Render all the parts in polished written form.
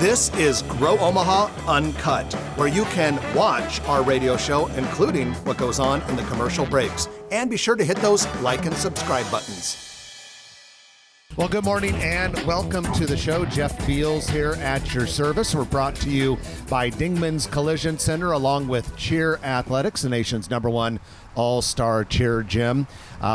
This is Grow Omaha Uncut, where you can watch our radio show, including what goes on in the commercial breaks. And be sure to hit those like and subscribe buttons. Well, good morning and welcome to the show. Jeff Beals here at your service. We're brought to you by Dingman's Collision Center along with Cheer Athletics, the nation's #1 all-star cheer gym.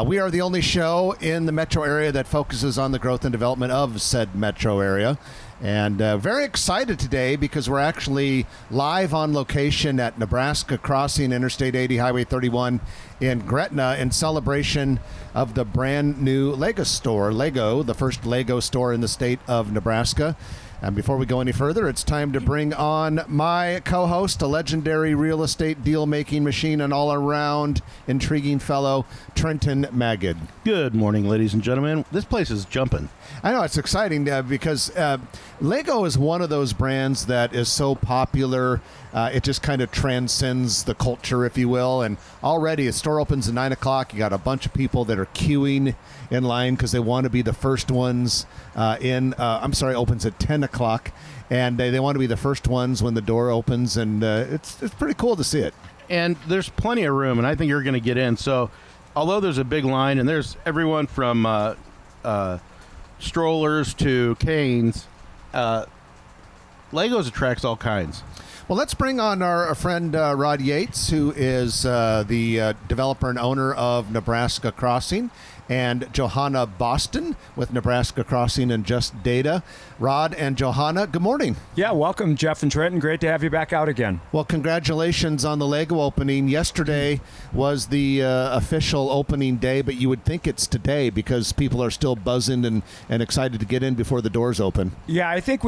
We are the only show in the metro area that focuses on the growth and development of said metro area. And very excited today because we're actually live on location at Nebraska Crossing, Interstate 80, Highway 31 in Gretna in celebration of the brand new Lego store. Lego, the first Lego store in the state of Nebraska. And before we go any further, it's time to bring on my co-host, a legendary real estate deal-making machine and all-around intriguing fellow, Trenton Magid. Good morning, ladies and gentlemen. This place is jumping. I know, it's exciting because Lego is one of those brands that is so popular. It just kind of transcends the culture, if you will. And already, a store opens at 9 o'clock. You got a bunch of people that are queuing in line because they want to be the first ones opens at 10 o'clock. And they want to be the first ones when the door opens. And it's pretty cool to see it. And there's plenty of room, and I think you're going to get in. So although there's a big line, and there's everyone from strollers to canes, Legos attracts all kinds. Well, let's bring on our friend Rod Yates, who is the developer and owner of Nebraska Crossing, and Johanna Boston with Nebraska Crossing and Just Data. Rod and Johanna, good morning. Yeah, welcome, Jeff and Trenton. Great to have you back out again. Well, congratulations on the Lego opening. Yesterday was the official opening day, but you would think it's today because people are still buzzing and excited to get in before the doors open. Yeah, I think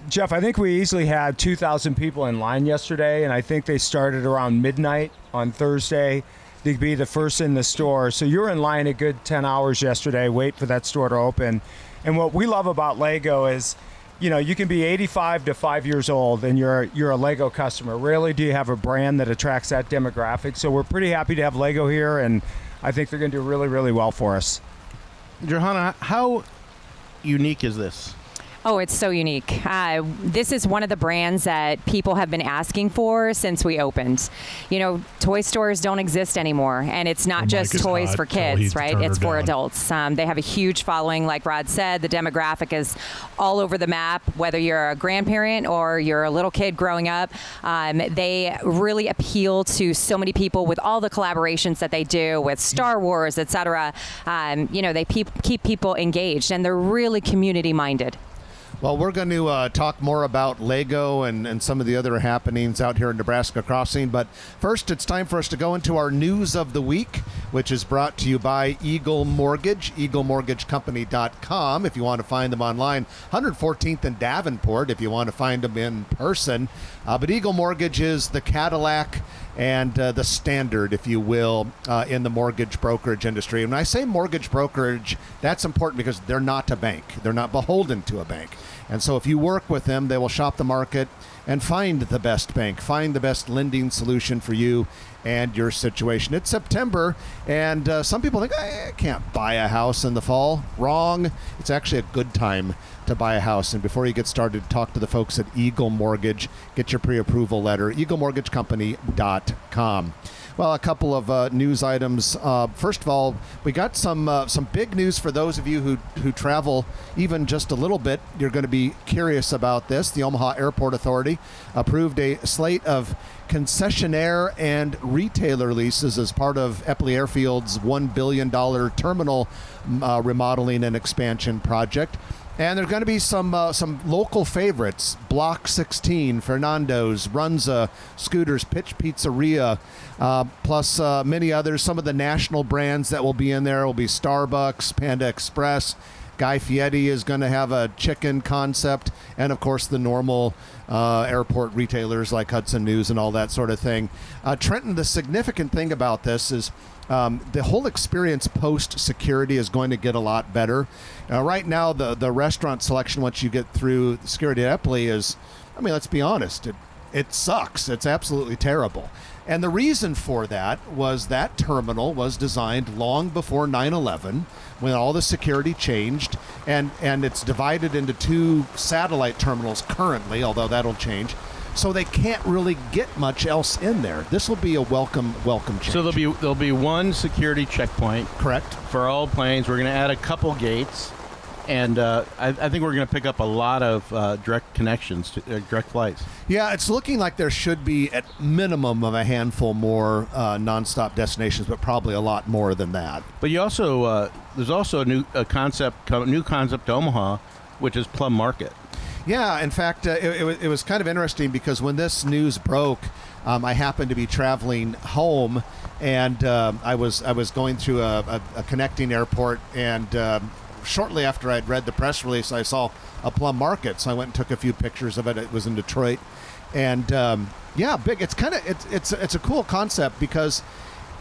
Jeff, I think we easily had 2,000 people in line yesterday, and I think they started around midnight on Thursday to be the first in the store. So you were in line a good 10 hours yesterday, wait for that store to open. And what we love about Lego is, you know, you can be 85 to 5 years old and you're a Lego customer. Rarely do you have a brand that attracts that demographic. So we're pretty happy to have Lego here, and I think they're going to do really, really well for us. Johanna, how unique is this? Oh, it's so unique. This is one of the brands that people have been asking for since we opened. You know, toy stores don't exist anymore, and it's not just toys for kids, right? It's for adults. They have a huge following, like Rod said. The demographic is all over the map, whether you're a grandparent or you're a little kid growing up. They really appeal to so many people with all the collaborations that they do with Star Wars, etc. You know, they keep people engaged, and they're really community-minded. Well, we're going to talk more about Lego and some of the other happenings out here in Nebraska Crossing. But first, it's time for us to go into our news of the week, which is brought to you by Eagle Mortgage, eaglemortgagecompany.com if you want to find them online. 114th and Davenport if you want to find them in person. But Eagle Mortgage is the Cadillac and the standard, if you will, in the mortgage brokerage industry. And when I say mortgage brokerage, that's important because they're not a bank. They're not beholden to a bank. And so if you work with them, they will shop the market and find the best bank, find the best lending solution for you and your situation. It's September, and some people think, I can't buy a house in the fall. Wrong. It's actually a good time to buy a house. And before you get started, talk to the folks at Eagle Mortgage. Get your pre-approval letter, eaglemortgagecompany.com. Well, a couple of news items. First of all, we got some big news for those of you who travel even just a little bit. You're going to be curious about this. The Omaha Airport Authority approved a slate of concessionaire and retailer leases as part of Eppley Airfield's $1 billion terminal remodeling and expansion project. And there's going to be some local favorites: Block 16, Fernando's, Runza, Scooters, Pitch Pizzeria, plus many others. Some of the national brands that will be in there will be Starbucks, Panda Express. Guy Fieri is going to have a chicken concept, and of course the normal airport retailers like Hudson News and all that sort of thing. Trenton, the significant thing about this is the whole experience post-security is going to get a lot better. Right now, the restaurant selection, once you get through security at Eppley, is, I mean, let's be honest, it sucks. It's absolutely terrible. And the reason for that was that terminal was designed long before 9/11 when all the security changed, and it's divided into 2 satellite terminals currently, although that'll change. So they can't really get much else in there. This will be a welcome change. So there'll be one security checkpoint. Correct. For all planes. We're going to add a couple gates, and I think we're going to pick up a lot of direct connections, direct flights. Yeah, it's looking like there should be at minimum of a handful more nonstop destinations, but probably a lot more than that. But you also there's also a new concept to Omaha, which is Plum Market. Yeah, in fact, it was kind of interesting because when this news broke, I happened to be traveling home, and I was going through a connecting airport, and shortly after I'd read the press release, I saw a Plum Market, so I went and took a few pictures of it. It was in Detroit, and big. It's kind of it's a cool concept because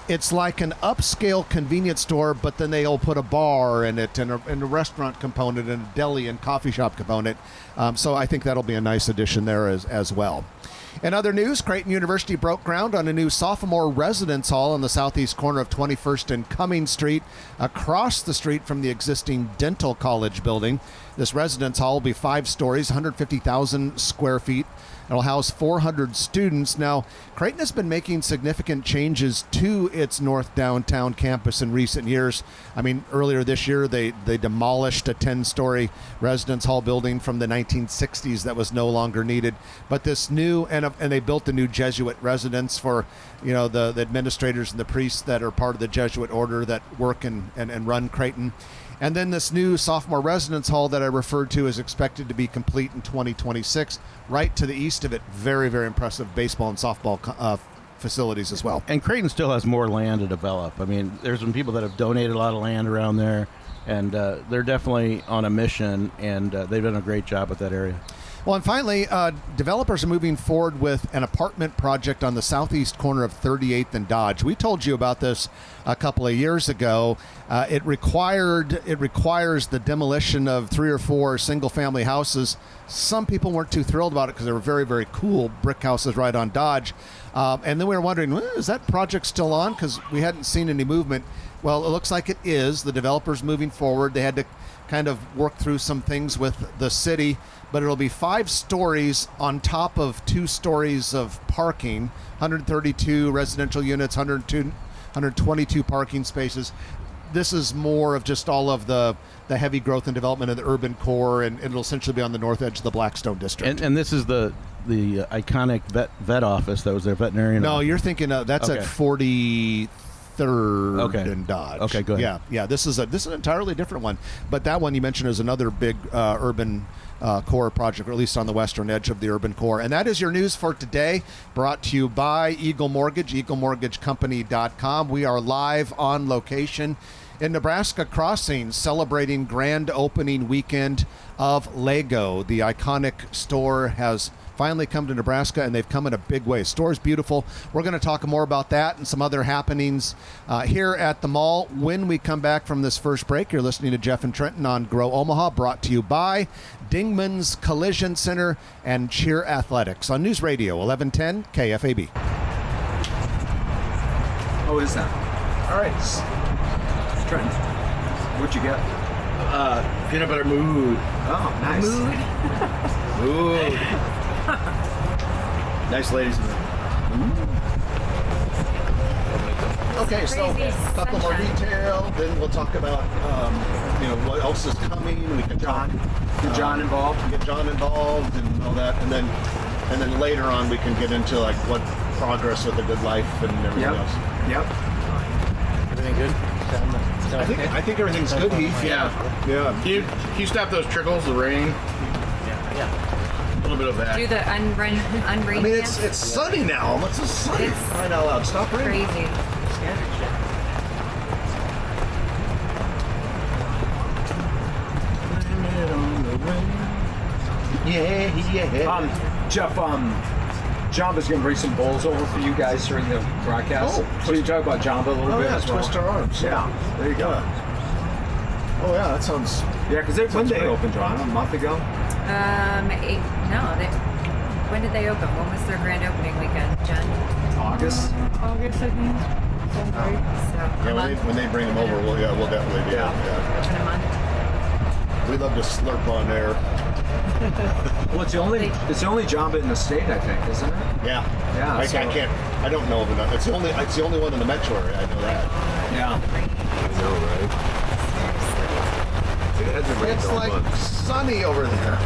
it's like an upscale convenience store, but then they'll put a bar in it and a restaurant component and a deli and coffee shop component. So I think that'll be a nice addition there as well. In other news, Creighton University broke ground on a new sophomore residence hall on the southeast corner of 21st and Cumming Street, across the street from the existing dental college building. This residence hall will be 5 stories, 150,000 square feet. It'll house 400 students. Now, Creighton has been making significant changes to its North Downtown campus in recent years. I mean, earlier this year, they demolished a 10-story residence hall building from the 1960s that was no longer needed. But this new, and they built a new Jesuit residence for, the administrators and the priests that are part of the Jesuit order that work and run Creighton. And then this new sophomore residence hall that I referred to is expected to be complete in 2026. Right to the east of it, very, very impressive baseball and softball facilities as well. And Creighton still has more land to develop. I mean, there's some people that have donated a lot of land around there, and they're definitely on a mission, and they've done a great job with that area. Well, and finally, developers are moving forward with an apartment project on the southeast corner of 38th and Dodge. We told you about this a couple of years ago. It requires the demolition of 3 or 4 single-family houses. Some people weren't too thrilled about it because they were very, very cool brick houses right on Dodge. And then we were wondering, is that project still on? Because we hadn't seen any movement. Well, it looks like it is. The developer's moving forward. They had to kind of work through some things with the city, but it'll be 5 stories on top of 2 stories of parking, 132 residential units, 122 parking spaces. This is more of just all of the heavy growth and development of the urban core, and it'll essentially be on the north edge of the Blackstone district. And this is the iconic vet office that was their veterinarian. No, you're thinking that's at 43rd and Dodge. Okay, go ahead. Yeah. This is an entirely different one, but that one you mentioned is another big urban core project, or at least on the western edge of the urban core. And that is your news for today, brought to you by Eagle Mortgage, EagleMortgageCompany.com. We are live on location in Nebraska Crossing, celebrating grand opening weekend of Lego. The iconic store has finally come to Nebraska, and they've come in a big way. Store's beautiful. We're going to talk more about that and some other happenings here at the mall when we come back from this first break. You're listening to Jeff and Trenton on Grow Omaha, brought to you by Dingman's Collision Center and Cheer Athletics on News Radio 1110 KFAB. Oh, is that? All right. Trenton, what'd you get? Peanut butter mood. Oh, nice. Mood. Nice ladies in there. Okay, so a couple more detail, then we'll talk about what else is coming. We can Get John involved and all that, and then later on we can get into like what progress with a good life and everything else. Yep. Everything good? I think everything's good, Heath. Yeah. Can you stop those trickles, the rain? Yeah. A little bit of that. Do the unrain. I mean, it's sunny now. It's just sunny. It's right out loud. Stop raining. crazy. Yeah. Jeff, Jamba's going to bring some bowls over for you guys during the broadcast. So you talk about Jamba a little bit as well. Twist our arms. Yeah, there you go. Oh yeah, that sounds. Yeah, because when they opened, John, a month ago. When did they open? When was their grand opening weekend, Jen? August, August, I think. When they bring them over, we'll definitely do it. Yeah. In a month. We love to slurp on air. Well, it's the only Jamba in the state, I think, isn't it? Yeah. Yeah. I don't know of enough. It's the only one in the metro area. I know that. Yeah. I know, right? It hasn't rained It's all like month. sunny over there.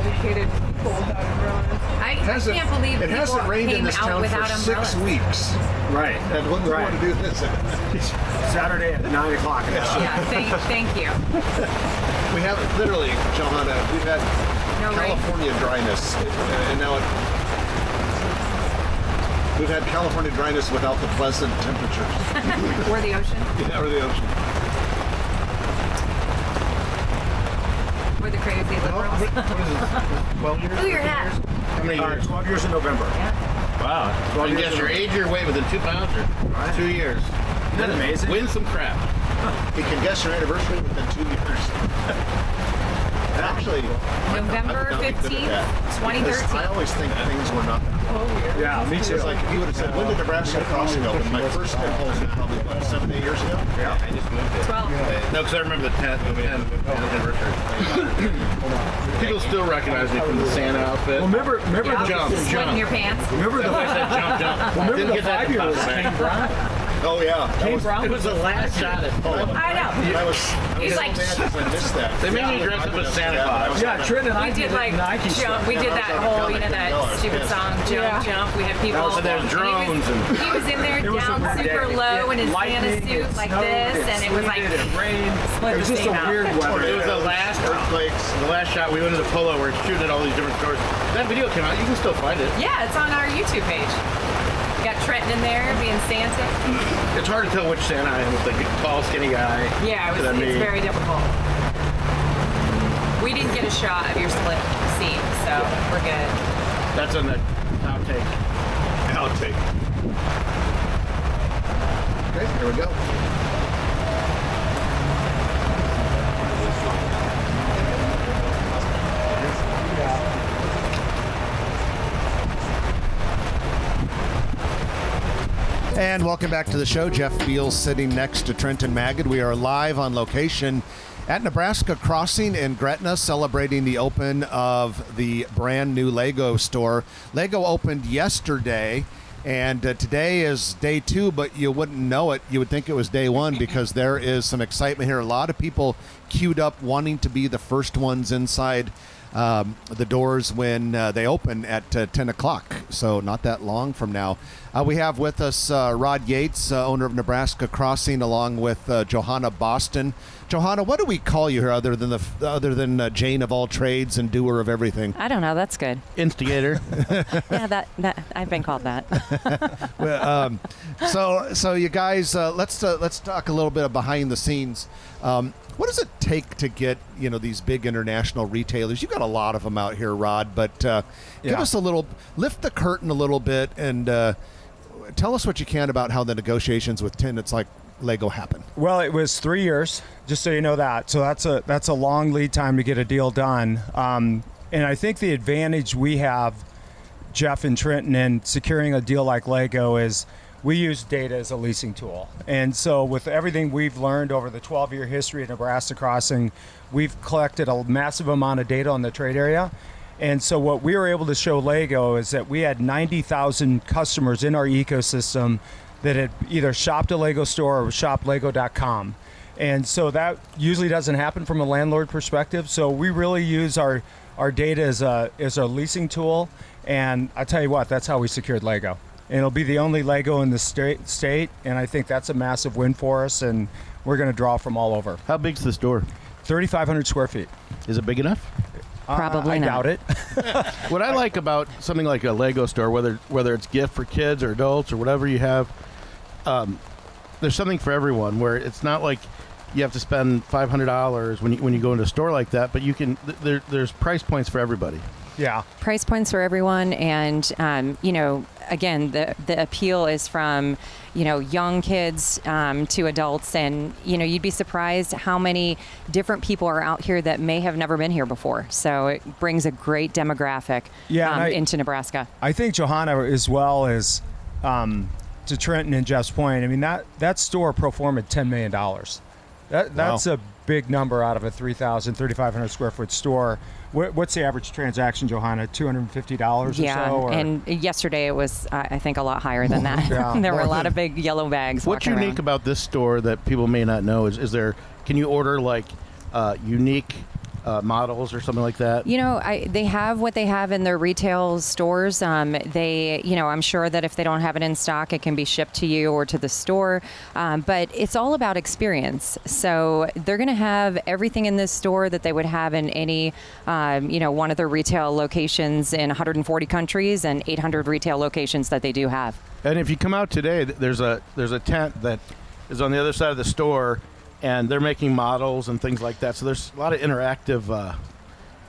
Dedicated people without umbrellas. I can't believe it hasn't people rained in came this out town for without 6 umbrellas. weeks. Right. And when we want to do this, Saturday at 9 o'clock. Yeah, thank you. we have literally, Johanna, we've had No rain. California dryness, and now we've had California dryness without the pleasant temperatures. Or the ocean. Yeah, or the ocean. Or the crazy liberals. What is it? 12 years? Ooh, your hat. How many years? 12 years in November. Wow. I guess your age, your weight within 2 pounds or 2 years. Isn't that amazing? Win some crap. You can guess your anniversary within 2 years. Actually, November I'm not good at 15th, that. Because 2013. I always think things were not. Yeah, me too. It's like if you would have said, when did Nebraska Crossing open? My first impulse was probably, 7, 8 years ago? Yeah. I just moved it. 12. No, because I remember the 10th anniversary. People still recognize me from the Santa outfit. Well, remember Jump, Sweat in jump. your pants. Remember the I said jump, jump. remember Didn't the get that 5 year olds back. Kane Brown. Oh, yeah. It was the last shot at full. I know. I was He's so like, mad because I missed that. They made me dress up as Santa Claus. Yeah, Trent and I we did like Nike jump. stuff. We did that whole, that stupid song, jump. We had people. So there's drones and He was in there It was a down weird super day. low in his Santa Lightning, suit it like snowed, this, and it was like sleeted, it rained. split It was the just steam a out. weird weather. it was the last Earthquakes. The last shot, we went to the Polo where it's shooting at all these different stores. That video came out. You can still find it. Yeah, it's on our YouTube page. Got Trenton in there being Santa. It's hard to tell which Santa I am. It's like a tall, skinny guy. Yeah, Is that it's me? very difficult. We didn't get a shot of your split seam, so we're good. That's on the outtake. Outtake. Okay, here we go. And welcome back to the show. Jeff Beals sitting next to Trenton Magid. We are live on location at Nebraska Crossing in Gretna, celebrating the open of the brand new Lego store. Lego opened yesterday, and today is day 2, but you wouldn't know it. You would think it was day 1 because there is some excitement here. A lot of people queued up wanting to be the first ones inside the doors when they open at 10 o'clock, so not that long from now. We have with us Rod Yates, owner of Nebraska Crossing, along with Johanna Boston. Johanna, what do we call you here other than Jane of all trades and doer of everything? I don't know. That's good. Instigator. Yeah, that I've been called that. So you guys, let's talk a little bit of behind the scenes. What does it take to get these big international retailers? You got a lot of them out here, Rod. But give us lift the curtain a little bit, and tell us what you can about how the negotiations with tenants like Lego happen. Well, it was 3 years, just so you know that. So that's a long lead time to get a deal done. And I think the advantage we have, Jeff and Trenton, in securing a deal like Lego is we use data as a leasing tool. And so with everything we've learned over the 12-year history of Nebraska Crossing, we've collected a massive amount of data on the trade area. And so what we were able to show Lego is that we had 90,000 customers in our ecosystem that had either shopped a Lego store or shopped Lego.com. And so that usually doesn't happen from a landlord perspective. So we really use our data as a leasing tool. And I tell you what, that's how we secured Lego. And it'll be the only Lego in the state, and I think that's a massive win for us, and we're going to draw from all over. How big's the store? 3,500 square feet. Is it big enough? Probably I not. doubt it. What I like about something like a Lego store, whether it's gift for kids or adults or whatever you have, there's something for everyone. Where it's not like you have to spend $500 when you go into a store like that, but you can. There's price points for everybody. Yeah. Price points for everyone, and again, the appeal is from young kids to adults, and you'd be surprised how many different people are out here that may have never been here before. So it brings a great demographic into Nebraska. I think Johanna as well is to Trenton and Jeff's point, I mean, that store pro forma $10 million. That's a big number out of a 3,500 square foot store. What's the average transaction, Johanna? $250 or so? Yeah, and yesterday it was, I think, a lot higher than that. Yeah. There were a lot of big yellow bags. What's walking unique around. about this store that people may not know is there? Can you order like unique models or something like that? You know, they have what they have in their retail stores. They, you know, I'm sure that if they don't have it in stock, it can be shipped to you or to the store. But it's all about experience. So they're going to have everything in this store that they would have in any, you know, one of their retail locations in 140 countries and 800 retail locations that they do have. And if you come out today, there's a tent that is on the other side of the store, and they're making models and things like that. So there's a lot of interactive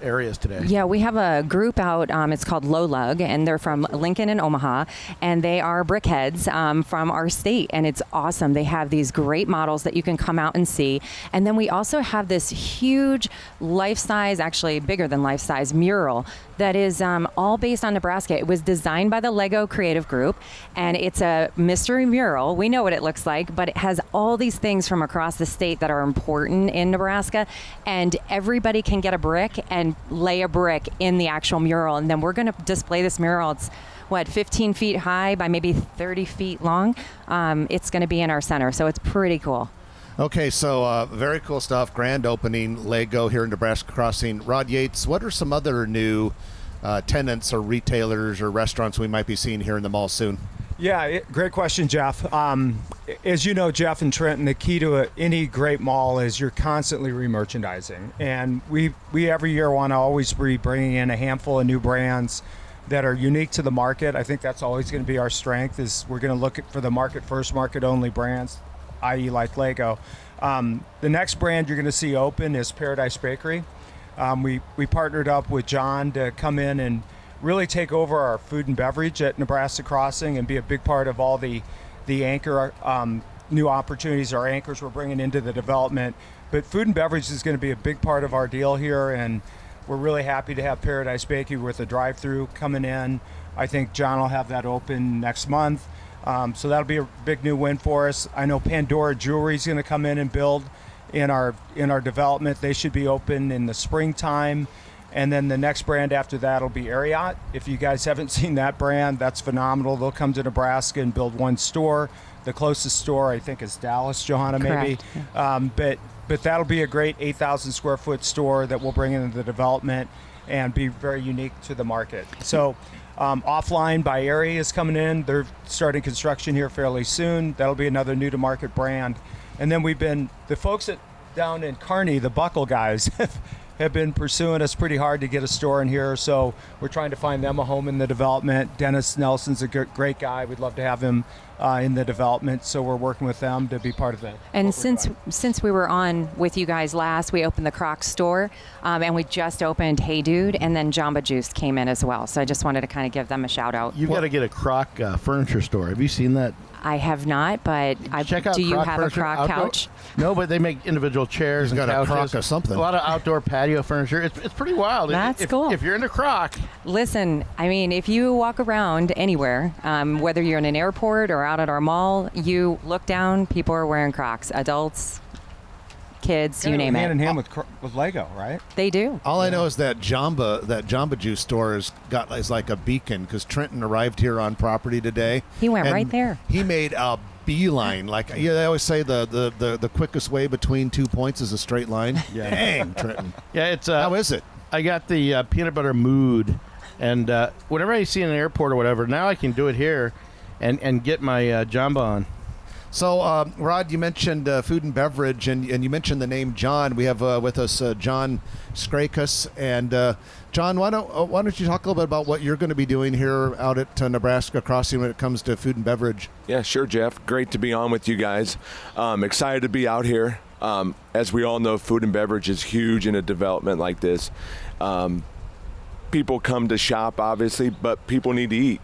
areas today. Yeah, we have a group out. It's called Low Lug, and they're from Lincoln and Omaha, and they are brickheads from our state, and it's awesome. They have these great models that you can come out and see, and then we also have this huge life-size, actually bigger than life-size mural that is all based on Nebraska. It was designed by the Lego Creative Group, and it's a mystery mural. We know what it looks like, but it has all these things from across the state that are important in Nebraska, and everybody can get a brick and lay a brick in the actual mural, and then we're going to display this mural. It's 15 feet high by maybe 30 feet long. It's going to be in our center, so it's pretty cool. Okay, so very cool stuff. Grand opening, Lego here in Nebraska Crossing. Rod Yates, what are some other new tenants or retailers or restaurants we might be seeing here in the mall soon? Yeah, great question, Jeff. As you know, Jeff and Trenton, the key to any great mall is you're constantly re-merchandising. And we every year want to always be bringing in a handful of new brands that are unique to the market. I think that's always going to be our strength, is we're going to look for the market first, market only brands, i.e. like Lego. The next brand you're going to see open is Paradise Bakery. We partnered up with John to come in and really take over our food and beverage at Nebraska Crossing and be a big part of all the anchor new opportunities, our anchors we're bringing into the development. But food and beverage is going to be a big part of our deal here, and we're really happy to have Paradise Bakery with a drive-through coming in. I think John will have that open next month. So that'll be a big new win for us. I know Pandora Jewelry is going to come in and build in our development. They should be open in the springtime. And then the next brand after that will be Ariat. If you guys haven't seen that brand, that's phenomenal. They'll come to Nebraska and build one store. The closest store, I think, is Dallas, Johanna, maybe. But that'll be a great 8,000 square foot store that we'll bring into the development and be very unique to the market. So Offline by Aerie is coming in. They're starting construction here fairly soon. That'll be another new to market brand. And then the folks down in Kearney, the Buckle guys, have been pursuing us pretty hard to get a store in here, so we're trying to find them a home in the development. Dennis Nelson's a great guy. We'd love to have him in the development, so we're working with them to be part of that. And since we were on with you guys last, we opened the Crocs store, and we just opened Hey Dude, and then Jamba Juice came in as well. So I just wanted to kind of give them a shout out. You've got to get a Croc furniture store. Have you seen that? I have not, but do you have a Croc couch? No, but they make individual chairs and got couches. a Croc or something. A lot of outdoor patio furniture. It's pretty wild. That's cool. If you're into Croc. Listen, I mean, if you walk around anywhere, whether you're in an airport or out at our mall, you look down, people are wearing Crocs. Adults, kids, you name it. Hand in hand with Lego, right? They do. All I know is that Jamba Juice store is like a beacon, because Trenton arrived here on property today. He went and right there. He made a beeline. They always say the quickest way between 2 points is a straight line. Yeah. Dang, Trenton. Yeah, it's How is it? I got the peanut butter mood, and whenever I see in an airport or whatever, now I can do it here and get my Jamba on. So, Rod, you mentioned food and beverage, and you mentioned the name John. We have with us John Skrakus. And John, why don't you talk a little bit about what you're going to be doing here out at Nebraska Crossing when it comes to food and beverage? Yeah, sure, Jeff. Great to be on with you guys. Excited to be out here. As we all know, food and beverage is huge in a development like this. People come to shop, obviously, but people need to eat.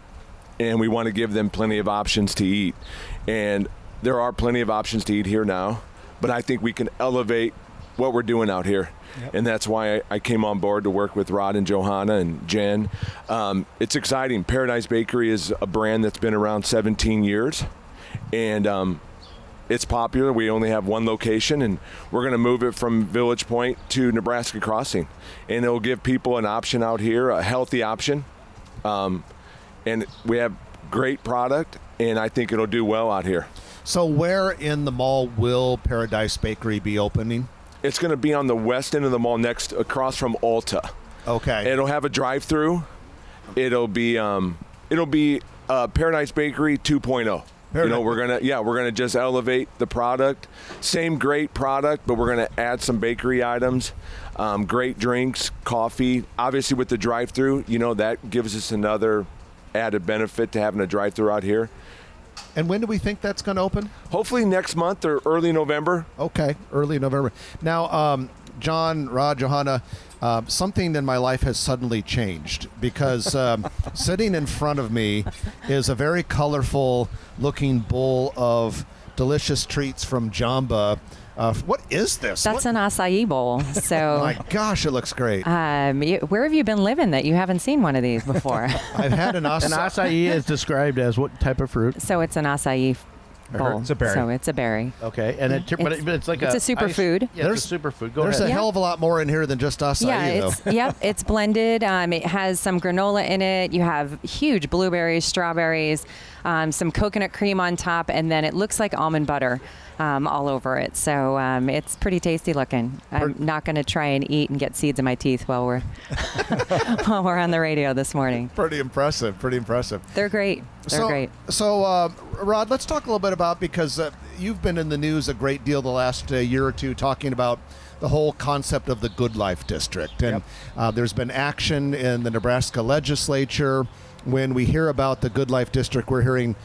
And we want to give them plenty of options to eat. And there are plenty of options to eat here now, but I think we can elevate what we're doing out here. Yep. And that's why I came on board to work with Rod and Johanna and Jen. It's exciting. Paradise Bakery is a brand that's been around 17 years. and it's popular. We only have one location, and we're going to move it from Village Point to Nebraska Crossing, and it'll give people an option out here, a healthy option, and we have great product, and I think it'll do well out here. So where in the mall will Paradise Bakery be opening? It's going to be on the west end of the mall, across from Ulta. Okay. It'll have a drive-through. It'll be Paradise Bakery 2.0. We're gonna just elevate the product. Same great product, but we're gonna add some bakery items, great drinks, coffee. Obviously, with the drive-through, that gives us another added benefit to having a drive-through out here. And when do we think that's going to open? Hopefully next month or early November. Okay, early November. Now, John, Rod, Johanna, something in my life has suddenly changed because sitting in front of me is a very colorful looking bowl of delicious treats from Jamba. What is this? That's an acai bowl. So, my gosh, it looks great. Where have you been living that you haven't seen one of these before? I've had an acai. An acai is described as what type of fruit? So it's an acai bowl. It's a berry. So it's a berry. Okay, and but it's like it's a superfood. Yeah, it's a superfood. There's a hell of a lot more in here than just acai, though. It's blended. It has some granola in it. You have huge blueberries, strawberries, some coconut cream on top, and then it looks like almond butter all over it. So it's pretty tasty looking. I'm not going to try and eat and get seeds in my teeth while we're on the radio this morning. Pretty impressive. They're great. They're great. So, Rod, let's talk a little bit about, because you've been in the news a great deal the last year or two talking about the whole concept of the Good Life District. And there's been action in the Nebraska legislature. When we hear about the Good Life District, we're hearing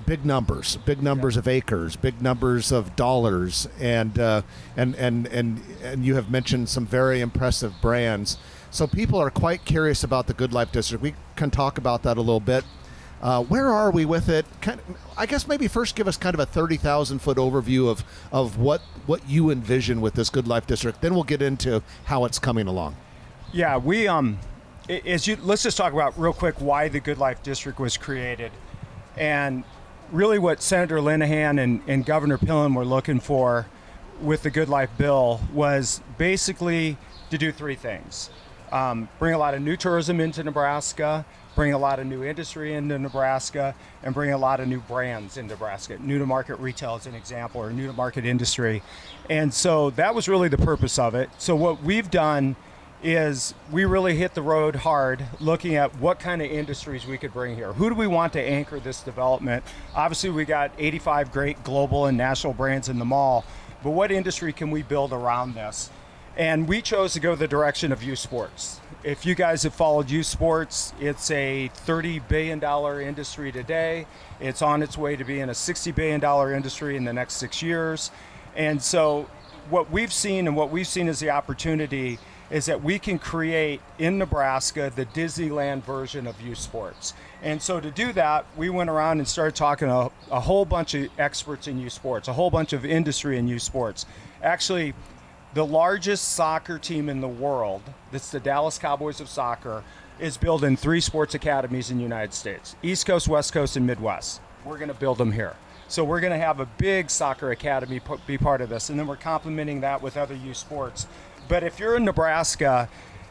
big numbers of acres, big numbers of dollars, and you have mentioned some very impressive brands. So people are quite curious about the Good Life District. We can talk about that a little bit. Where are we with it? I guess maybe first give us kind of a 30,000-foot overview of what you envision with this Good Life District. Then we'll get into how it's coming along. Yeah, we let's just talk about real quick why the Good Life District was created. And really what Senator Linehan and Governor Pillen were looking for with the Good Life bill was basically to do three things. Bring a lot of new tourism into Nebraska, bring a lot of new industry into Nebraska, and bring a lot of new brands in Nebraska. New to market retail is an example, or new to market industry. And so that was really the purpose of it. So what we've done is we really hit the road hard looking at what kind of industries we could bring here. Who do we want to anchor this development? Obviously, we got 85 great global and national brands in the mall, but what industry can we build around this? And we chose to go the direction of youth sports. If you guys have followed youth sports, it's a $30 billion industry today. It's on its way to being a $60 billion industry in the next 6 years. And so what we've seen as the opportunity is that we can create in Nebraska the Disneyland version of youth sports. And so to do that, we went around and started talking to a whole bunch of experts in youth sports, a whole bunch of industry in youth sports. Actually, the largest soccer team in the world, that's the Dallas Cowboys of soccer, is building 3 sports academies in the United States, East Coast, West Coast, and Midwest. We're going to build them here. So we're going to have a big soccer academy be part of this, and then we're complementing that with other youth sports. But if you're in Nebraska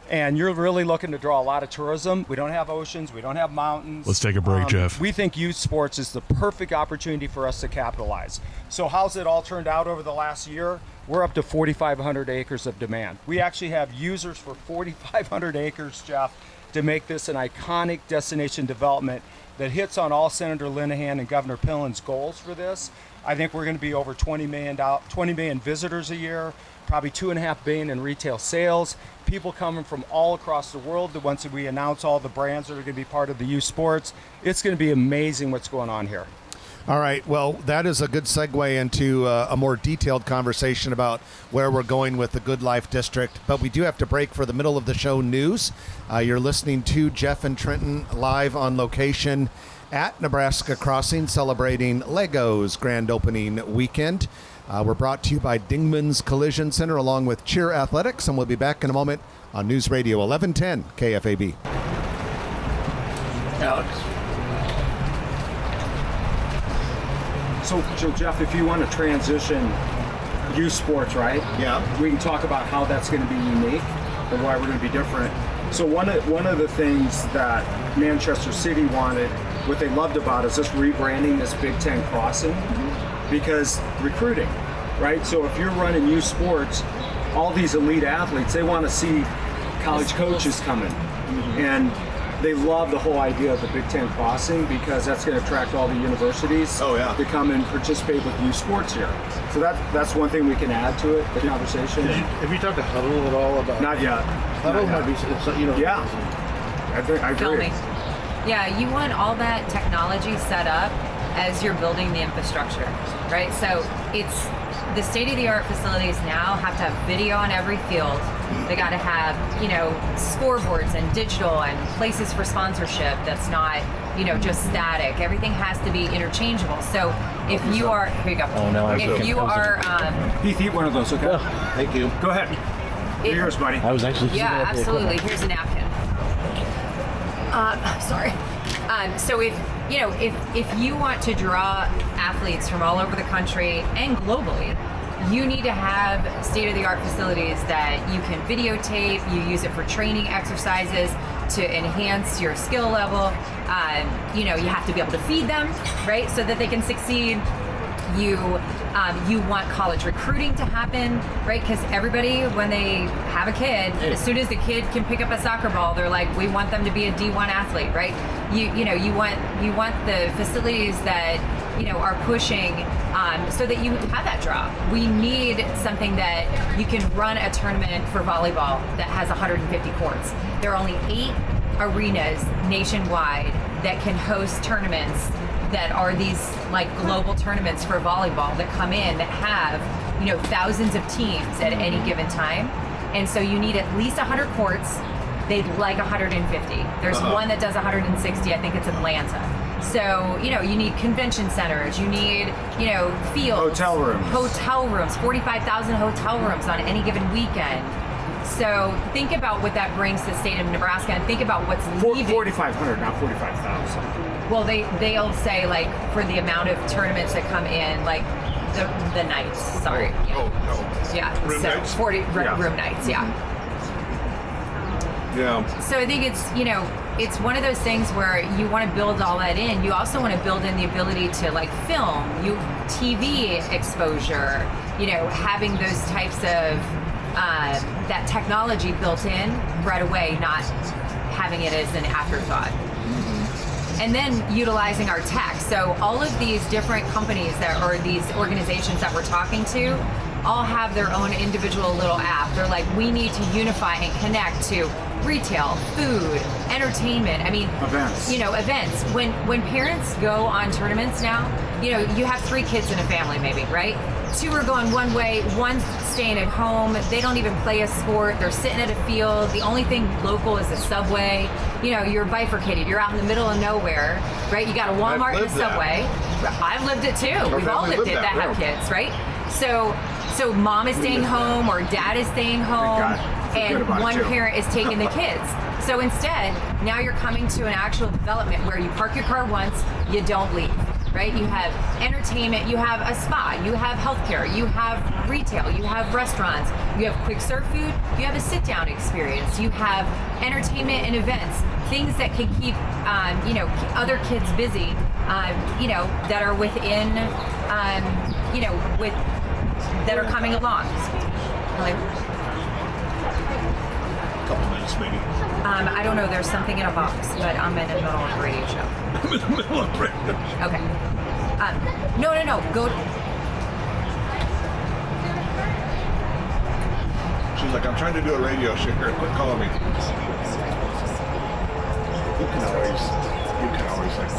and you're really looking to draw a lot of tourism, we don't have oceans, we don't have mountains. Let's take a break, Jeff. We think youth sports is the perfect opportunity for us to capitalize. So how's it all turned out over the last year? We're up to 4,500 acres of demand. We actually have users for 4,500 acres, Jeff, to make this an iconic destination development that hits on all Senator Linehan and Governor Pillen's goals for this. I think we're going to be over 20 million visitors a year, probably $2.5 billion in retail sales. People coming from all across the world. Once we announce all the brands that are going to be part of the youth sports, it's going to be amazing what's going on here. All right. Well, that is a good segue into a more detailed conversation about where we're going with the Good Life District. But we do have to break for the middle of the show news. You're listening to Jeff and Trenton live on location at Nebraska Crossing, celebrating Lego's grand opening weekend. We're brought to you by Dingman's Collision Center along with Cheer Athletics, and we'll be back in a moment on News Radio 1110 KFAB. Alex. So Jeff, if you want to transition youth sports, right? Yeah. We can talk about how that's going to be unique and why we're going to be different. So one of the things that Manchester City wanted, what they loved about is just rebranding this Big Ten Crossing, because recruiting, right? So if you're running youth sports, all these elite athletes, they want to see college coaches coming, and they love the whole idea of the Big Ten Crossing because that's going to attract all the universities to come and participate with youth sports here. So that's one thing we can add to it, the conversation. Have you talked to Huddle at all about? Not yet. Huddle might be, Yeah, I agree. Filming. Yeah, you want all that technology set up as you're building the infrastructure, right? So it's the state-of-the-art facilities now have to have video on every field. They got to have, scoreboards and digital and places for sponsorship that's not, just static. Everything has to be interchangeable. So if you are, here you go. Oh, no, I'm if joking. you are, Heath, eat one of those, okay? Thank you. Go ahead. Yours, buddy. I was actually. yeah, absolutely. Here's a napkin. Sorry. So if you want to draw athletes from all over the country and globally, you need to have state-of-the-art facilities that you can videotape. You use it for training exercises to enhance your skill level. You have to be able to feed them, right, so that they can succeed. You want college recruiting to happen, right? Because everybody, when they have a kid, as soon as the kid can pick up a soccer ball, they're like, we want them to be a D1 athlete, right? You want the facilities that are pushing so that you have that draw. We need something that you can run a tournament for volleyball that has 150 courts. There are only 8 arenas nationwide that can host tournaments that are these global tournaments for volleyball that come in that have thousands of teams at any given time, and so you need at least 100 courts. They'd like 150. There's one that does 160. I think it's Atlanta. So you need convention centers. You need fields, hotel rooms, 45,000 hotel rooms on any given weekend. So think about what that brings to the state of Nebraska, and think about what's leaving. 4,500, not 45,000. Well, they'll say for the amount of tournaments that come in, the nights. Sorry. Yeah. Room so nights? 40 room nights. Yeah. Yeah. So I think it's it's one of those things where you want to build all that in. You also want to build in the ability to film, TV exposure. Having those types of that technology built in right away, not having it as an afterthought. And then utilizing our tech. So all of these different companies or these organizations that we're talking to all have their own individual little app. They're like, we need to unify and connect to retail, food, entertainment. I mean, events. Events. When parents go on tournaments now, you have 3 kids in a family maybe, right? 2 are going one way, one's staying at home. They don't even play a sport. They're sitting at a field. The only thing local is a Subway. You're bifurcated. You're out in the middle of nowhere, right? You got a Walmart and a Subway. I've lived it too. We've all lived it that have kids, right? So mom is staying home or dad is staying home, and one parent is taking the kids. So instead, now you're coming to an actual development where you park your car once, you don't leave. Right? You have entertainment, you have a spa, you have healthcare, you have retail, you have restaurants, you have quick serve food, you have a sit down experience, you have entertainment and events, things that can keep other kids busy, that are within, that are coming along. Hello? A couple minutes, maybe. I don't know. There's something in a box, but I'm in the middle of a radio show. I'm in the middle of radio. Okay. No. Go. She's like, I'm trying to do a radio show here. Quit calling me. You can always take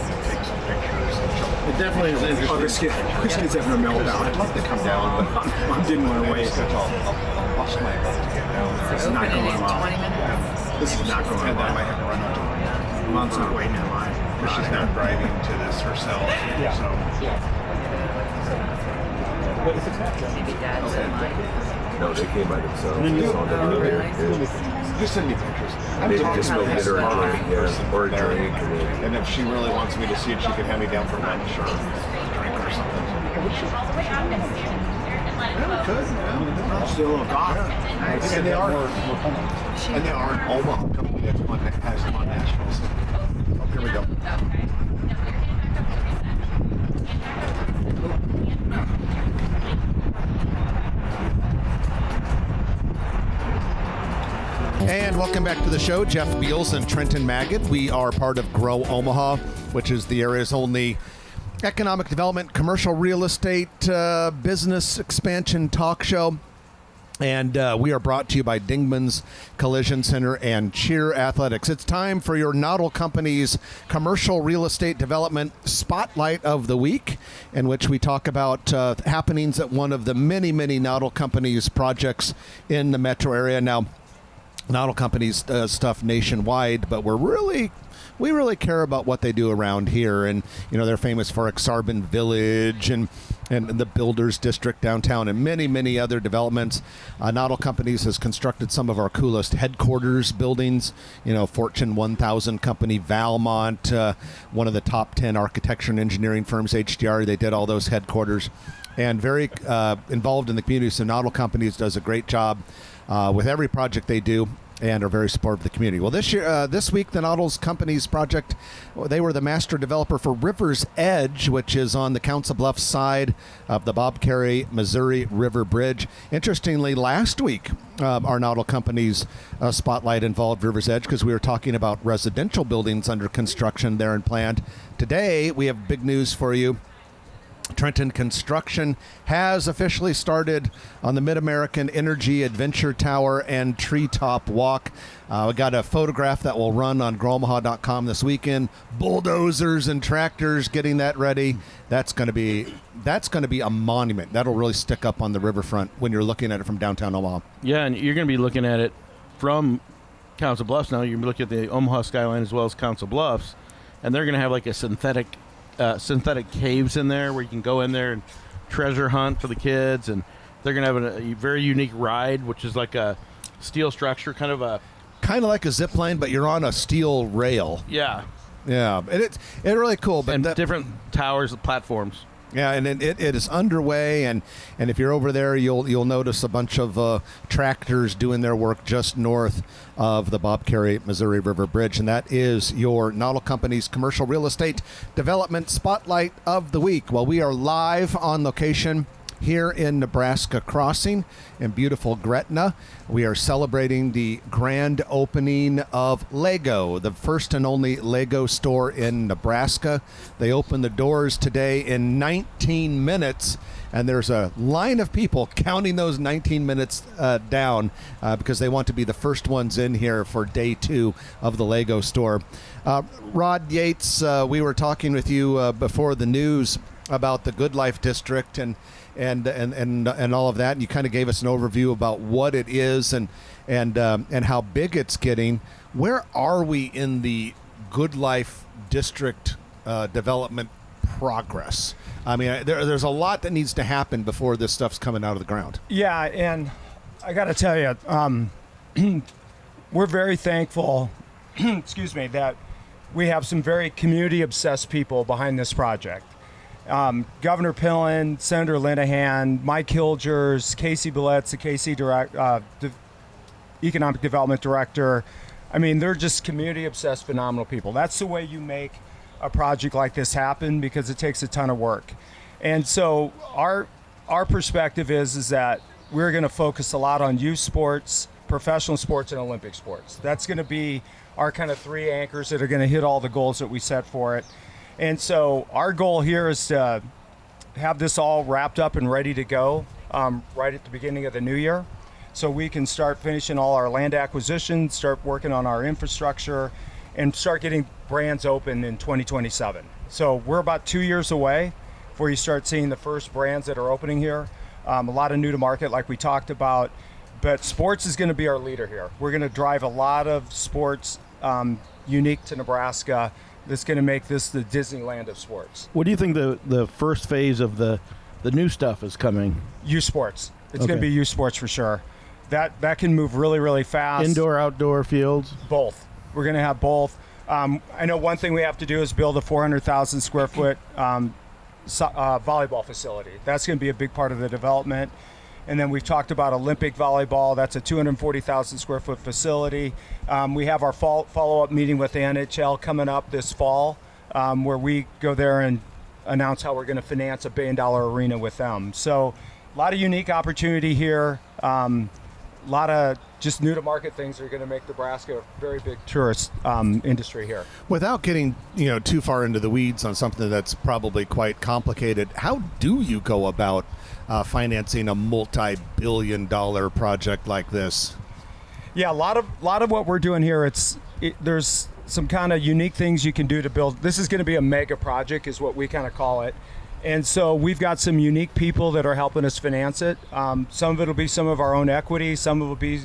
some pictures and show. It definitely is interesting. This kid's having a meltdown. I'd love to come down, but Mom didn't want to wait. I'll bust my butt to get down there. This is not going in well. 20 minutes. This is not going And then I might well. have to run out to Mom's not waiting in line. because she's not driving to this herself. So Maybe dad's in line. No, they came by themselves. Oh, really? just send me pictures. Maybe just go get her a drink, or a there. drink. And if she really wants me to see it, she can have me down for lunch or a drink or something. Still a little gone. And they are an Omaha company that's on, has them on national. So, here we go. And welcome back to the show. Jeff Beals and Trenton Magid. We are part of Grow Omaha, which is the area's only economic development, commercial real estate, business expansion talk show. And we are brought to you by Dingman's Collision Center and Cheer Athletics. It's time for your Noddle Company's commercial real estate development spotlight of the week, in which we talk about happenings at one of the many, many Noddle Company's projects in the metro area. Now, Noddle Company's does stuff nationwide, but we really care about what they do around here. And, you know, they're famous for Exarban Village and the Builders District downtown and many, many other developments. Noddle Companies has constructed some of our coolest headquarters buildings. You know, Fortune 1000 company, Valmont, one of the top 10 architecture and engineering firms, HDR. They did all those headquarters. And very involved in the community. So Noddle Companies does a great job with every project they do, and are very supportive of the community. Well, this week, the Noddle Companies project, they were the master developer for River's Edge, which is on the Council Bluffs side of the Bob Carey, Missouri River Bridge. Interestingly, last week, our Noddle Companies spotlight involved River's Edge because we were talking about residential buildings under construction there and planned. Today, we have big news for you. Trenton construction has officially started on the Mid-American Energy Adventure Tower and Treetop Walk. We got a photograph that will run on growomaha.com this weekend. Bulldozers and tractors getting that ready. That's going to be a monument. That'll really stick up on the riverfront when you're looking at it from downtown Omaha. Yeah, and you're going to be looking at it from Council Bluffs now. You're going to be looking at the Omaha skyline as well as Council Bluffs, and they're going to have like a synthetic caves in there where you can go in there and treasure hunt for the kids, and they're going to have a very unique ride, which is like a steel structure, kind of like a zip line, but you're on a steel rail. Yeah, and it's really cool. But and different towers, platforms. Yeah, and it is underway, and if you're over there, you'll notice a bunch of tractors doing their work just north of the Bob Carey, Missouri River Bridge, and that is your Noddle Company's commercial real estate development spotlight of the week. Well, we are live on location here in Nebraska Crossing in beautiful Gretna. We are celebrating the grand opening of Lego, the first and only Lego store in Nebraska. They opened the doors today in 19 minutes, and there's a line of people counting those 19 minutes down because they want to be the first ones in here for day 2 of the Lego store. Rod Yates, we were talking with you before the news about the Good Life District and all of that, and you kind of gave us an overview about what it is and how big it's getting. Where are we in the Good Life District development progress? I mean, there's a lot that needs to happen before this stuff's coming out of the ground. Yeah, and I got to tell you, we're very thankful, excuse me, that we have some very community-obsessed people behind this project. Governor Pillen, Senator Linehan, Mike Hilgers, Casey Billetts, the KC Economic Development Director. I mean, they're just community-obsessed, phenomenal people. That's the way you make a project like this happen, because it takes a ton of work. And so our perspective is that we're going to focus a lot on youth sports, professional sports, and Olympic sports. That's going to be our kind of 3 anchors that are going to hit all the goals that we set for it. And so our goal here is to have this all wrapped up and ready to go right at the beginning of the new year, so we can start finishing all our land acquisition, start working on our infrastructure, and start getting brands open in 2027. So we're about 2 years away before you start seeing the first brands that are opening here. A lot of new to market, like we talked about, but sports is going to be our leader here. We're going to drive a lot of sports unique to Nebraska. That's going to make this the Disneyland of sports. What do you think the first phase of the new stuff is coming? Youth sports. It's going to be youth sports for sure. That can move really, really fast. Indoor, outdoor fields? Both. We're going to have both. I know one thing we have to do is build a 400,000 square foot volleyball facility. That's going to be a big part of the development. And then we've talked about Olympic volleyball. That's a 240,000 square foot facility. We have our follow-up meeting with the NHL coming up this fall, where we go there and announce how we're going to finance a $1 billion arena with them. So a lot of unique opportunity here. A lot of just new to market things that are going to make Nebraska a very big tourist industry here. Without getting too far into the weeds on something that's probably quite complicated, how do you go about financing a multi-billion-dollar project like this? Yeah, a lot of what we're doing here. There's some kind of unique things you can do to build. This is going to be a mega project, is what we kind of call it. And so we've got some unique people that are helping us finance it. Some of it will be some of our own equity. Some of it will be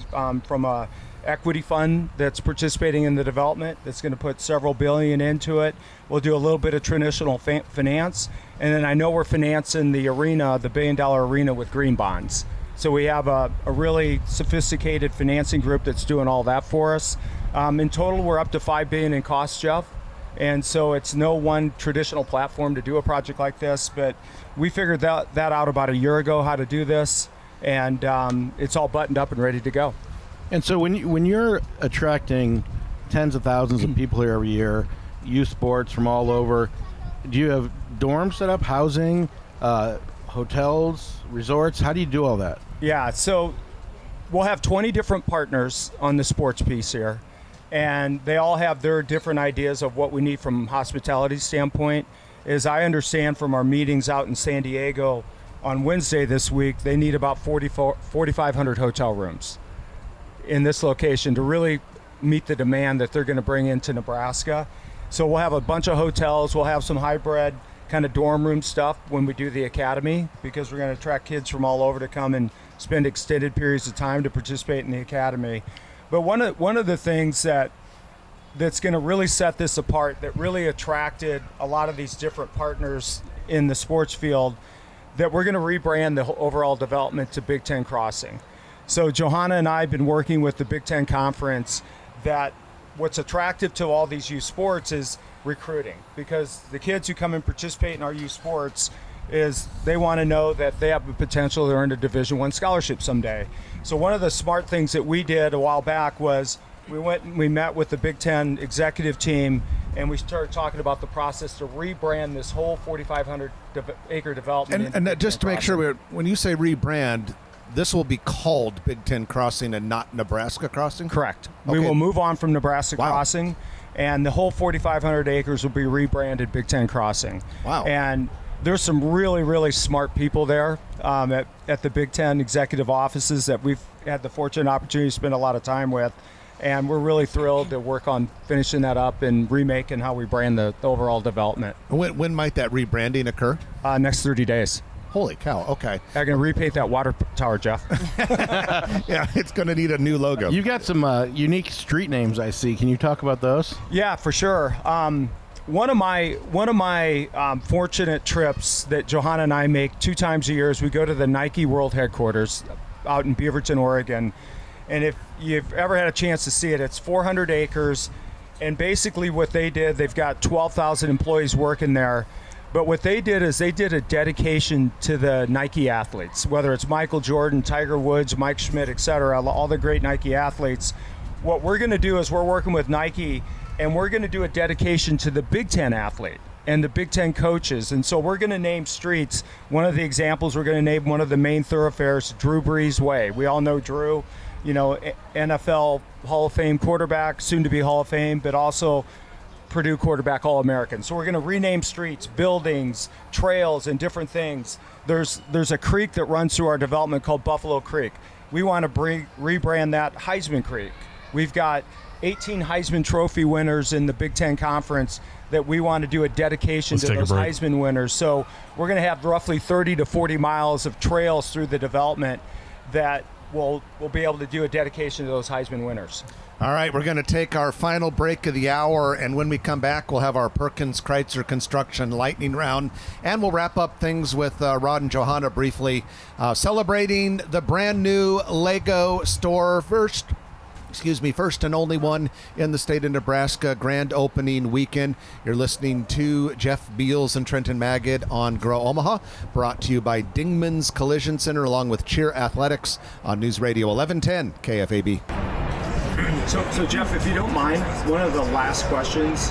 from a equity fund that's participating in the development that's going to put several billion into it. We'll do a little bit of traditional finance. And then I know we're financing the arena, the $1 billion arena, with green bonds. So we have a really sophisticated financing group that's doing all that for us. In total, we're up to $5 billion in costs, Jeff. And so it's no one traditional platform to do a project like this, but we figured that out about a year ago, how to do this, and it's all buttoned up and ready to go. And so when you're attracting tens of thousands of people here every year, youth sports from all over, do you have dorms set up, housing, hotels, resorts? How do you do all that? Yeah, so we'll have 20 different partners on the sports piece here. And they all have their different ideas of what we need from hospitality standpoint. As I understand from our meetings out in San Diego on Wednesday this week, they need about 4,500 hotel rooms in this location to really meet the demand that they're going to bring into Nebraska. So we'll have a bunch of hotels. We'll have some hybrid kind of dorm room stuff when we do the academy, because we're going to attract kids from all over to come and spend extended periods of time to participate in the academy. But one of the things that's going to really set this apart, that really attracted a lot of these different partners in the sports field, that we're going to rebrand the overall development to Big Ten Crossing. So Johanna and I have been working with the Big Ten Conference, that what's attractive to all these youth sports is recruiting, because the kids who come and participate in our youth sports is they want to know that they have the potential to earn a Division I scholarship someday. So one of the smart things that we did a while back was we met with the Big Ten executive team, and we started talking about the process to rebrand this whole 4,500 acre development. And just to make sure, when you say rebrand, this will be called Big Ten Crossing and not Nebraska Crossing? Correct. Okay. We will move on from Nebraska Crossing, and the whole 4,500 acres will be rebranded Big Ten Crossing. Wow. And there's some really, really smart people there at the Big Ten executive offices that we've had the fortunate opportunity to spend a lot of time with. And we're really thrilled to work on finishing that up and remaking how we brand the overall development. When might that rebranding occur? Next 30 days. Holy cow, okay. I'm going to repaint that water tower, Jeff. Yeah, it's going to need a new logo. You got some unique street names, I see. Can you talk about those? Yeah, for sure. One of my fortunate trips that Johanna and I make 2 times a year is we go to the Nike World Headquarters out in Beaverton, Oregon. And if you've ever had a chance to see it, it's 400 acres. And basically what they did, they've got 12,000 employees working there. But what they did is they did a dedication to the Nike athletes, whether it's Michael Jordan, Tiger Woods, Mike Schmidt, et cetera, all the great Nike athletes. What we're going to do is we're working with Nike, and we're going to do a dedication to the Big Ten athlete and the Big Ten coaches. And so we're going to name streets. One of the examples, we're going to name one of the main thoroughfares, Drew Brees Way. We all know Drew, NFL Hall of Fame quarterback, soon to be Hall of Fame, but also Purdue quarterback All-American. So we're going to rename streets, buildings, trails, and different things. There's a creek that runs through our development called Buffalo Creek. We want to rebrand that Heisman Creek. We've got 18 Heisman Trophy winners in the Big Ten Conference that we want to do a dedication to those Heisman winners. So we're going to have roughly 30 to 40 miles of trails through the development that we'll be able to do a dedication to those Heisman winners. All right, we're going to take our final break of the hour, and when we come back, we'll have our Perkins Kreitzer Construction lightning round, and we'll wrap up things with Rod and Johanna briefly, celebrating the brand new Lego store. first and only one in the state of Nebraska, grand opening weekend. You're listening to Jeff Beals and Trenton Magid on Grow Omaha, brought to you by Dingman's Collision Center along with Cheer Athletics on News Radio 1110 KFAB. So Jeff, if you don't mind, one of the last questions,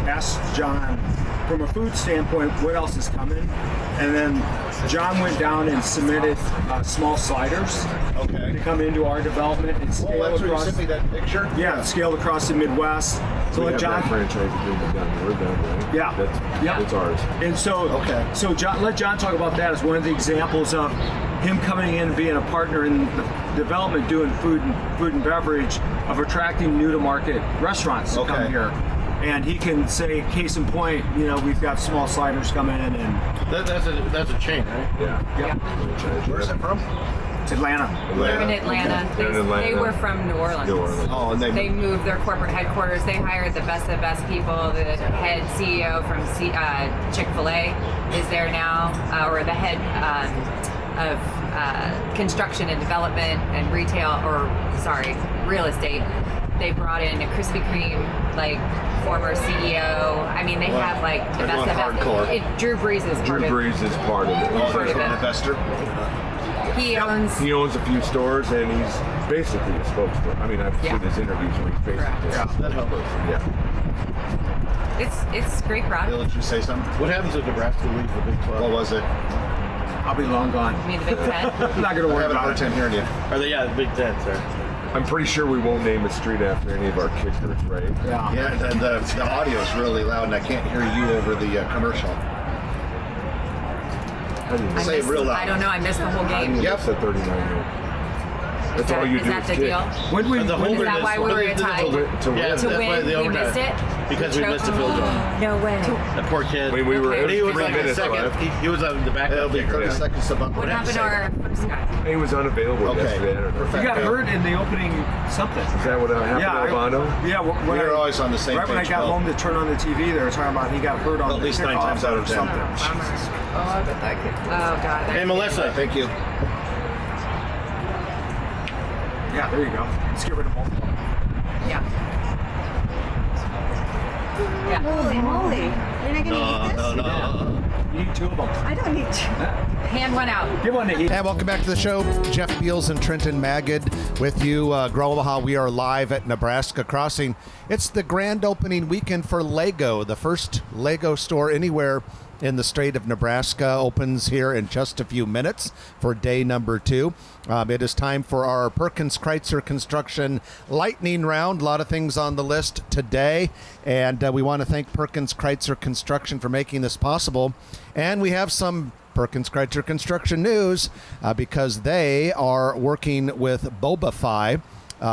asked John, from a food standpoint, what else is coming? And then John went down and submitted small sliders to come into our development and scale That's where you across. sent me that picture? Yeah, scaled across the Midwest. So We let have John. that franchise agreement down the road, right? Yeah. That's ours. And so, so John, let John talk about that as one of the examples of him coming in and being a partner in the development, doing food and beverage, of attracting new to market restaurants to come here. And he can say, case in point, we've got small sliders coming in, and That's a chain, right? yeah. Where's it from? Atlanta. They're in Atlanta. They were from New Orleans. Oh, and They moved their corporate headquarters. They hired the best of the best people. The head CEO from Chick-fil-A is there now, or the head of construction and development and real estate. They brought in a Krispy Kreme, former CEO. I mean, they have the best of hardcore. Drew Brees is part of it. Drew Brees is part of it. Part of an it. investor. He owns. He owns a few stores, and he's basically a spokesperson. I mean, I've seen his interviews where he's basically Correct. That helps. Yeah. It's great product. Bill, did you say something? What happens if Nebraska leaves the Big 12? What was it? I'll be long gone. You mean the Big Ten? I'm not going to We're worry having a about hard it. time hearing you. Are they? Yeah, the Big 10, sir. I'm pretty sure we won't name a street after any of our kickers, right? Yeah. Yeah, and the audio is really loud, and I can't hear you over the commercial. Say it real loud. I don't know. I missed the whole game. Yep. It's at 39. That's all you Is do that is the kick. deal? When we, The when holder we, that why we were tied? To win. Yeah, To that's why win, the we overtime. missed it? Because we Choke? missed a field goal. No way. That poor kid. I mean, we were. Okay. He was 3 like a minutes second. left. He was on the back. It'll be 30 seconds to bump. What happened to our first guy? He was unavailable Okay. yesterday. I don't know. Perfect. you got hurt in the opening something. Is that what happened to Albano? Yeah, when We're always on the same right when I page, got Bill. home to turn on the TV, they were talking about he got hurt on At the least 9 kickoff times out of or 10. something. Oh, I bet that kid. Oh God. Hey, Melissa. Thank you. Yeah, there you go. Let's get rid of both of them. Yeah. Yeah. Holy moly. You're not going to eat this? You need 2 of them. I don't need to. Hand one out. Give one to each. And welcome back to the show. Jeff Beals and Trenton Magid with you. Grow Omaha, we are live at Nebraska Crossing. It's the grand opening weekend for Lego. The first Lego store anywhere in the state of Nebraska opens here in just a few minutes for day number 2. It is time for our Perkins Kreitzer Construction lightning round. A lot of things on the list today, and we want to thank Perkins Kreitzer Construction for making this possible. And we have some Perkins Kreitzer Construction news because they are working with BobaFi,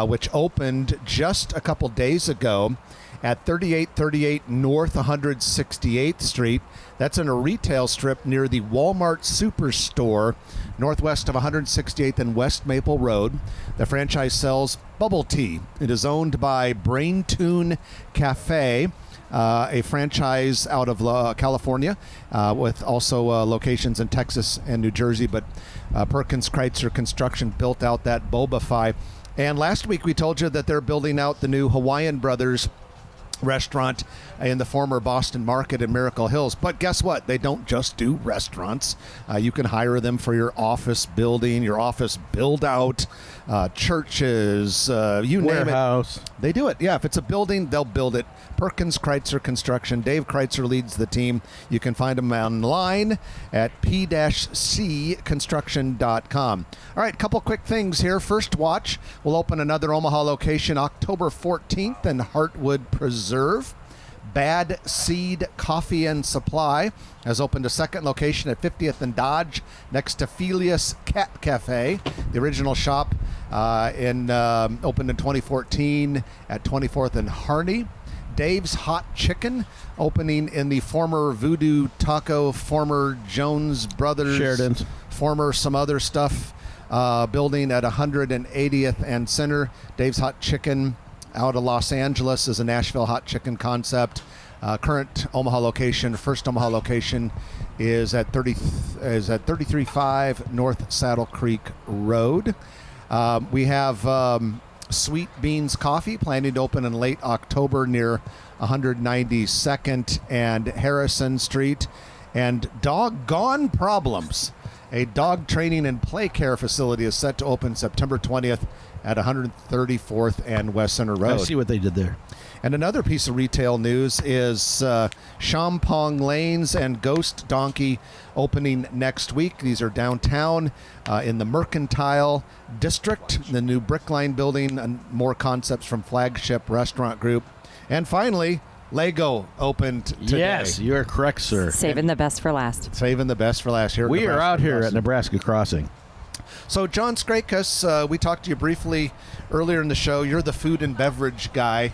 which opened just a couple days ago at 3838 North 168th Street. That's in a retail strip near the Walmart Superstore, northwest of 168th and West Maple Road. The franchise sells bubble tea. It is owned by Brain Tune Cafe, a franchise out of California, with also locations in Texas and New Jersey. But Perkins Kreitzer Construction built out that BobaFi. And last week we told you that they're building out the new Hawaiian Brothers restaurant in the former Boston Market in Miracle Hills. But guess what? They don't just do restaurants. You can hire them for your office building, your office build out, churches, you name it. Warehouse. They do it. Yeah, if it's a building, they'll build it. Perkins Kreitzer Construction. Dave Kreitzer leads the team. You can find them online at p-cconstruction.com. All right, couple quick things here. First watch, we'll open another Omaha location October 14th in Heartwood Preserve. Bad Seed Coffee and Supply has opened a second location at 50th and Dodge next to Felius Cat Cafe. The original shop opened in 2014 at 24th and Harney. Dave's Hot Chicken opening in the former Voodoo Taco, former Jones Brothers, Sheridan's, former some other stuff building at 180th and Center. Dave's Hot Chicken out of Los Angeles is a Nashville hot chicken concept. Current Omaha location, first Omaha location, is at 335 North Saddle Creek Road. We have Sweet Beans Coffee, planning to open in late October near 192nd and Harrison Street. And Doggone Problems, a dog training and play care facility, is set to open September 20th at 134th and West Center Road. I see what they did there. And another piece of retail news is Champong Lanes and Ghost Donkey opening next week. These are downtown in the Mercantile District, the new Brickline building, and more concepts from Flagship Restaurant Group. And finally, Lego opened today. Yes, you're correct, sir. Saving the best for last. Saving the best for last. Here We are out here at Nebraska Crossing. So, John Strakus, we talked to you briefly earlier in the show. You're the food and beverage guy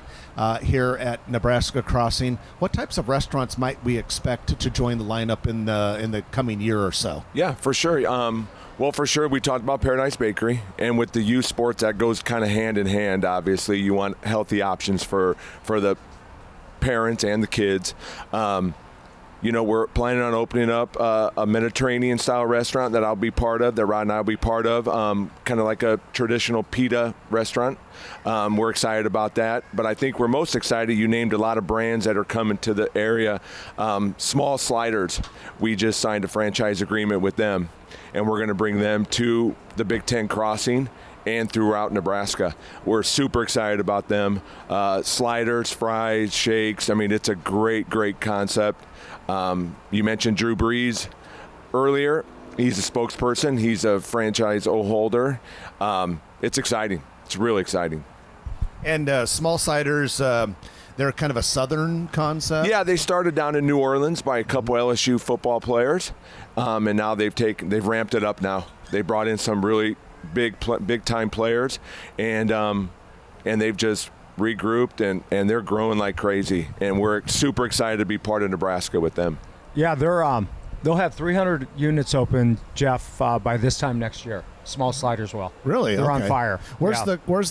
here at Nebraska Crossing. What types of restaurants might we expect to join the lineup in the coming year or so? Yeah, for sure. Well, for sure, we talked about Paradise Bakery, and with the youth sports, that goes kind of hand in hand. Obviously, you want healthy options for the parents and the kids. We're planning on opening up a Mediterranean-style restaurant that I'll be part of, that Rod and I will be part of, kind of like a traditional pita restaurant. We're excited about that. But I think we're most excited, you named a lot of brands that are coming to the area. Small Sliders, we just signed a franchise agreement with them, and we're going to bring them to the Big Ten Crossing and throughout Nebraska. We're super excited about them. Sliders, fries, shakes. I mean, it's a great, great concept. You mentioned Drew Brees earlier. He's a spokesperson. He's a franchise holder. It's exciting. It's really exciting. And Small Sliders, they're kind of a southern concept? Yeah, they started down in New Orleans by a couple LSU football players, and now they've ramped it up now. They brought in some really big time players, and they've just regrouped and they're growing like crazy, and we're super excited to be part of Nebraska with them. Yeah, they'll have 300 units open, Jeff, by this time next year. Small Sliders will. Really? They're on fire. Where's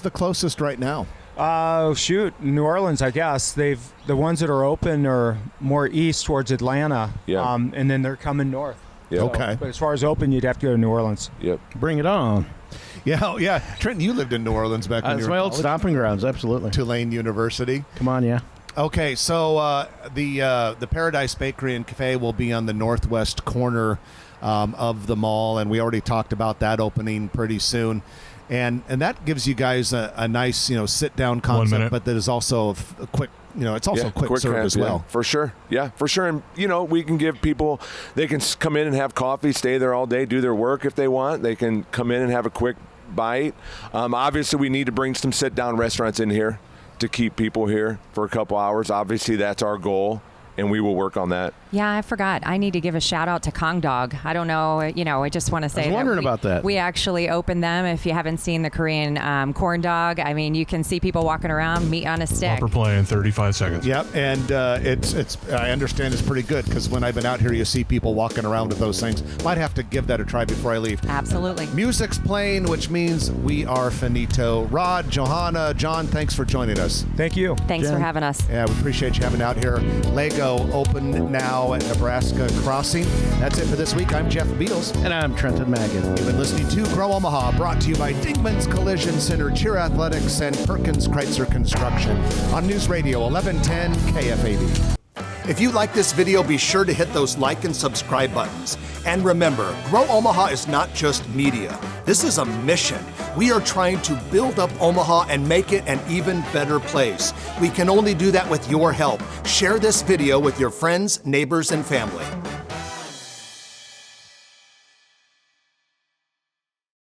the closest right now? New Orleans, I guess. The ones that are open are more east towards Atlanta. Yeah. And then they're coming north. Yep. So, Okay. But as far as open, you'd have to go to New Orleans. Yep. Bring it on. Yeah. Trenton, you lived in New Orleans back when you That's were my in old college. stomping grounds, absolutely. Tulane University. Come on, yeah. Okay, so the Paradise Bakery and Cafe will be on the northwest corner of the mall, and we already talked about that opening pretty soon. And that gives you guys a nice, sit down concept, but that is also a quick, it's also quick serve as well. For sure. Yeah, for sure. And, we can give people, they can come in and have coffee, stay there all day, do their work if they want. They can come in and have a quick bite. Obviously, we need to bring some sit-down restaurants in here to keep people here for a couple hours. Obviously, that's our goal, and we will work on that. Yeah, I forgot. I need to give a shout out to Kong Dog. I don't know, I just want to say I was wondering about that. We actually opened them. If you haven't seen the Korean corn dog, I mean, you can see people walking around, meat on a stick. Proper play in 35 seconds. Yep, and it's I understand it's pretty good because when I've been out here, you see people walking around with those things. Might have to give that a try before I leave. Absolutely. Music's playing, which means we are finito. Rod, Johanna, John, thanks for joining us. Thank you. Thanks for having us. Yeah, we appreciate you having out here. Lego open now at Nebraska Crossing. That's it for this week. I'm Jeff Beals. And I'm Trenton Magid. You've been listening to Grow Omaha, brought to you by Dingman's Collision Center, Cheer Athletics, and Perkins Kreitzer Construction on News Radio 1110 KFAB. If you like this video, be sure to hit those like and subscribe buttons. And remember, Grow Omaha is not just media. This is a mission. We are trying to build up Omaha and make it an even better place. We can only do that with your help. Share this video with your friends, neighbors, and family.